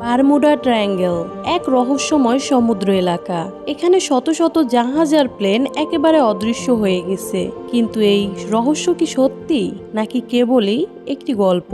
Bermuda triangle এক রহস্যময় সমুদ্র এলাকা। এখানে শত শত জাহাজ আর প্লেন একেবারে অদৃশ্য হয়ে গেছে। কিন্তু এই রহস্য কি সত্যি নাকি কেবলই একটি গল্প?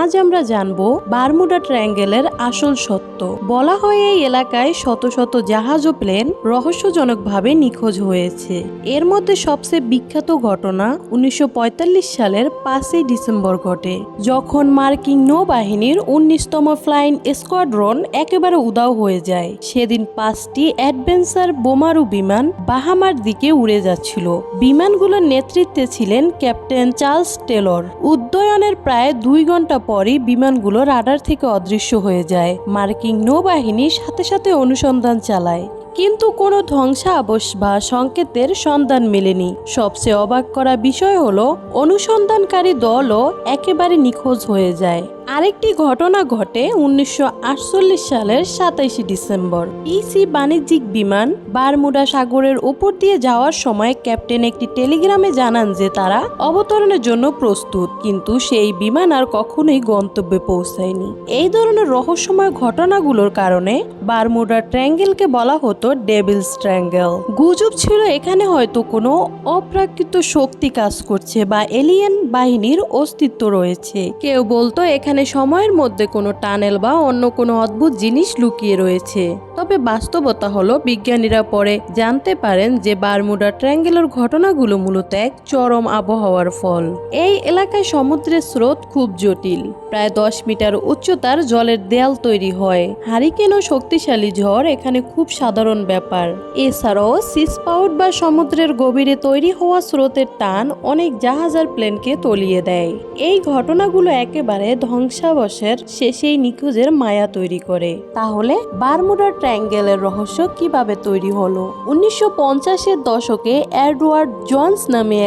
আজ আমরা জানবো বারমুডা ট্রায়াঙ্গেলের আসল সত্য। বলা হয় এই এলাকায় শত শত জাহাজ ও প্লেন রহস্যজনকভাবে নিখোঁজ হয়েছে। এর মধ্যে সবচেয়ে বিখ্যাত ঘটনা 1945 সালের 5ই ডিসেম্বর ঘটে, যখন মার্কিন নৌবাহিনীর 19তম ফ্লাইং স্কোয়াড্রন একেবারে উধাও হয়ে যায়। সেদিন 5টি অ্যাডভেঞ্চার বোমারু বিমান বাহামার দিকে উড়ে যাচ্ছিল। বিমানগুলোর নেতৃত্বে ছিলেন ক্যাপ্টেন চার্লস টেলর। উড্ডয়নের প্রায় 2 ঘন্টা পরই বিমানগুলো রাডার থেকে অদৃশ্য হয়ে যায়। মার্কিন নৌবাহিনী সাথে সাথে অনুসন্ধান চালায়, কিন্তু কোনো ধ্বংসাবশ বা সংকেতের সন্ধান মেলেনি। সবচেয়ে অবাক করা বিষয় হলো অনুসন্ধানকারী দলও একেবারে নিখোঁজ হয়ে যায়। আরেকটি ঘটনা ঘটে 1948 সালের 27 ডিসেম্বর। পিসি বাণিজ্যিক বিমান বারমুডা সাগরের উপর দিয়ে যাওয়ার সময় ক্যাপ্টেন একটি টেলিগ্রামে জানান যে তারা অবতরণের জন্য প্রস্তুত, কিন্তু সেই বিমান আর কখনোই গন্তব্যে পৌঁছায়নি। এই ধরনের রহস্যময় ঘটনাগুলোর কারণে বারমুডা ট্রায়াঙ্গেলকে বলা হতো ডেভিলস ট্রায়াঙ্গেল। গুজব ছিল এখানে হয়তো কোনো অপ্রাকৃত শক্তি কাজ করছে বা এলিয়েন বাহিনীর অস্তিত্ব রয়েছে। কেউ বলতো এখানে সময়ের মধ্যে কোনো টানেল বা অন্য কোনো অদ্ভুত জিনিস লুকিয়ে রয়েছে। তবে বাস্তবতা হলো বিজ্ঞানীরা পরে জানতে পারেন যে বারমুডা ট্রায়াঙ্গেলের ঘটনাগুলো মূলত এক চরম আবহাওয়ার ফল। এই এলাকায় সমুদ্রের স্রোত খুব জটিল। প্রায় 10 মিটার উচ্চতার জলের দেয়াল তৈরি হয়। হারিকেন ও শক্তিশালী ঝড় এখানে খুব সাধারণ ব্যাপার। এছাড়াও সিসপাউট বা সমুদ্রের গভীরে তৈরি হওয়া স্রোতের টান অনেক জাহাজ আর প্লেনকে তলিয়ে দেয়। এই ঘটনাগুলো একেবারে ধ্বংসাবশের শেষেই নিখোঁজের মায়া তৈরি করে। তাহলে বারমুডা ট্রায়াঙ্গেলের রহস্য কিভাবে তৈরি হলো? 1950-এর দশকে এডওয়ার্ড জোন্স নামে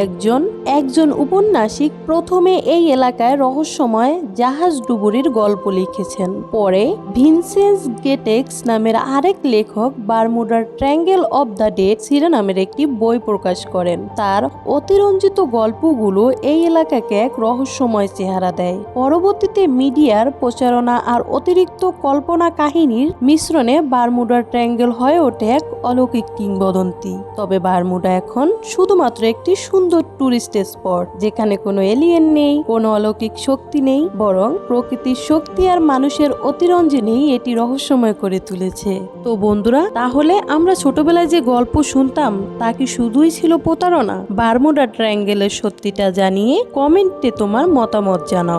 একজন উপন্যাসিক প্রথমে এই এলাকায় রহস্যময় জাহাজ ডুবুরির গল্প লিখেছেন। পরে ভিনসেন্ট গেটেক্স নামের আরেক লেখক Bermuda triangle of the dead শিরোনামের একটি বই প্রকাশ করেন। তার অতিরঞ্জিত গল্পগুলো এই এলাকাকে এক রহস্যময় চেহারা দেয়। পরবর্তীতে মিডিয়ার প্রচারণা আর অতিরিক্ত কল্পনা কাহিনীর মিশ্রণে বারমুডা ট্রায়াঙ্গেল হয়ে ওঠে এক অলৌকিক কিংবদন্তি। তবে বারমুডা এখন শুধুমাত্র একটি সুন্দর টুরিস্ট স্পট, যেখানে কোনো এলিয়েন নেই, কোনো অলৌকিক শক্তি নেই, বরং প্রকৃতির শক্তি আর মানুষের অতিরঞ্জনেই এটি রহস্যময় করে তুলেছে। তো বন্ধুরা, তাহলে আমরা ছোটবেলায় যে গল্প শুনতাম তা কি শুধুই ছিল প্রতারণা? বারমুডা ট্রায়াঙ্গেলের সত্যিটা জানিয়ে কমেন্টে তোমার মতামত জানাও।